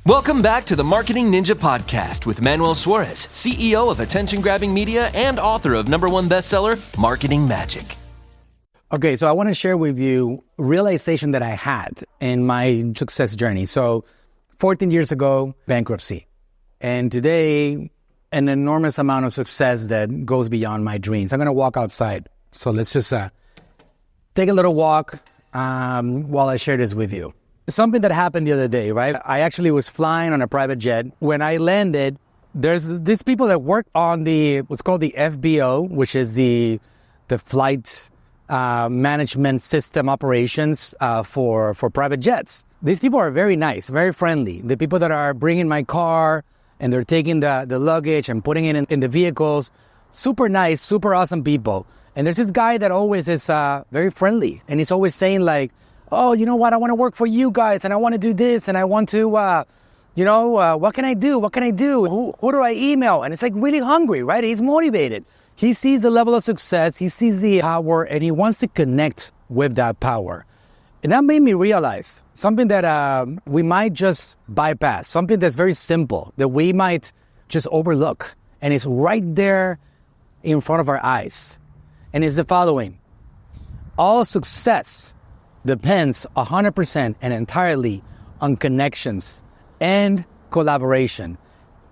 Welcome back to the Marketing Ninja Podcast with Manuel Suarez, CEO of attention-grabbing media and author of #1 bestseller, Marketing Magic. Okay, so I want to share with you realization that I had in my success journey. So 14 years ago, bankruptcy. And today, an enormous amount of success that goes beyond my dreams. I'm going to walk outside. So let's just take a little walk while I share this with you. Something that happened the other day, right? I actually was flying on a private jet. When I landed, there's these people that work on what's called the FBO, which is the flight management system operations for private jets. These people are very nice, very friendly. The people that are bringing my car and they're taking the luggage and putting it in the vehicles, super nice, super awesome people. And there's this guy that always is very friendly. And he's always saying like, oh, you know what? I want to work for you guys and I want to do this and I want to, what can I do? What can I do? Who do I email? And it's like really hungry, right? He's motivated. He sees the level of success. He sees the power and he wants to connect with that power. And that made me realize something that we might just bypass, something that's very simple that we might just overlook. And it's right there in front of our eyes. And it's the following. All success depends 100% and entirely on connections and collaboration.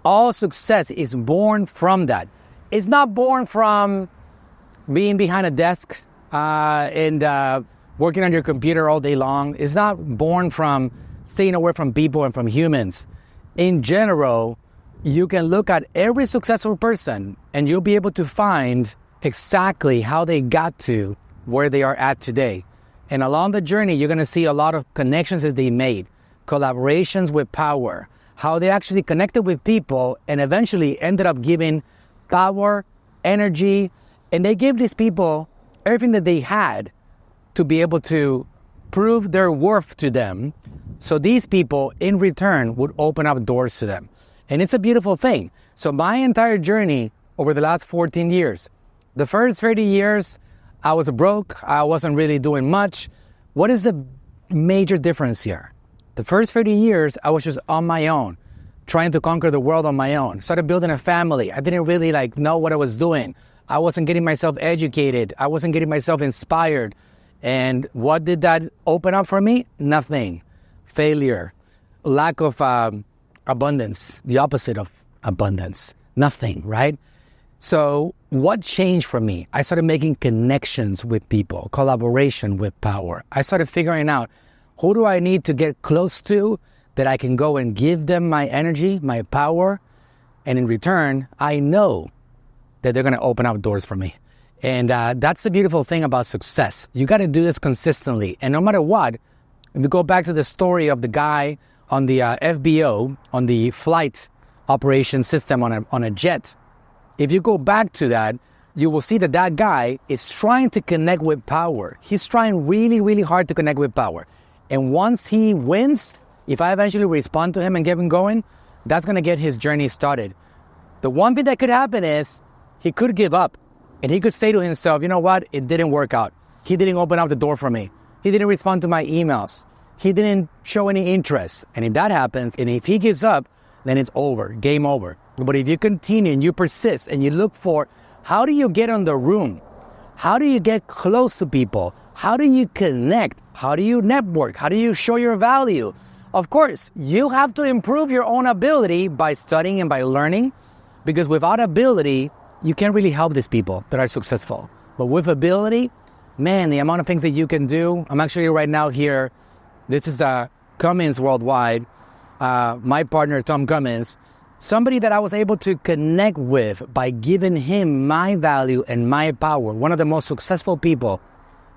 All success is born from that. It's not born from being behind a desk and working on your computer all day long. It's not born from staying away from people and from humans. In general, you can look at every successful person and you'll be able to find exactly how they got to where they are at today. And along the journey, you're going to see a lot of connections that they made, collaborations with power, how they actually connected with people and eventually ended up giving power, energy, and they gave these people everything that they had to be able to prove their worth to them. So these people in return would open up doors to them. And it's a beautiful thing. So my entire journey over the last 14 years, the first 30 years, I was broke. I wasn't really doing much. What is the major difference here? The first 30 years, I was just on my own, trying to conquer the world on my own. Started building a family. I didn't really know what I was doing. I wasn't getting myself educated. I wasn't getting myself inspired. And what did that open up for me? Nothing. Failure. Lack of abundance. The opposite of abundance. Nothing, right? So what changed for me? I started making connections with people, collaboration with power. I started figuring out who do I need to get close to that I can go and give them my energy, my power. And in return, I know that they're going to open up doors for me. And that's the beautiful thing about success. You got to do this consistently. And no matter what, if we go back to the story of the guy on the FBO, on the flight operation system on a jet, if you go back to that, you will see that that guy is trying to connect with power. He's trying really, really hard to connect with power. And once he wins, if I eventually respond to him and get him going, that's going to get his journey started. The one thing that could happen is he could give up and he could say to himself, you know what? It didn't work out. He didn't open up the door for me. He didn't respond to my emails. He didn't show any interest. And if that happens, and if he gives up, then it's over, game over. But if you continue and you persist and you look for how do you get on the room? How do you get close to people? How do you connect? How do you network? How do you show your value? Of course, you have to improve your own ability by studying and by learning, because without ability, you can't really help these people that are successful. But with ability, man, the amount of things that you can do. I'm actually right now here. This is Cummins Worldwide. My partner, Tom Cummins, somebody that I was able to connect with by giving him my value and my power. One of the most successful people.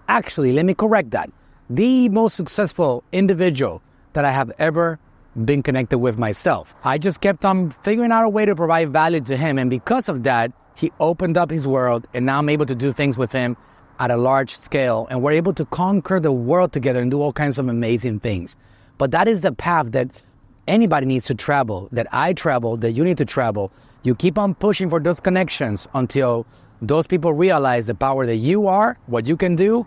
Actually, let me correct that. The most successful individual that I have ever been connected with myself. I just kept on figuring out a way to provide value to him. And because of that, he opened up his world. And now I'm able to do things with him at a large scale. And we're able to conquer the world together and do all kinds of amazing things. But that is the path that anybody needs to travel, that I travel, that you need to travel. You keep on pushing for those connections until those people realize the power that you are, what you can do.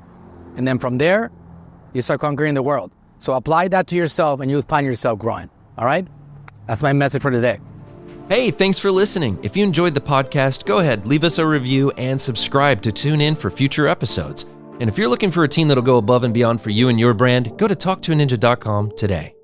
And then from there, you start conquering the world. So apply that to yourself and you'll find yourself growing. All right? That's my message for today. Hey, thanks for listening. If you enjoyed the podcast, go ahead, leave us a review and subscribe to tune in for future episodes. And if you're looking for a team that'll go above and beyond for you and your brand, go to talktoaninja.com today.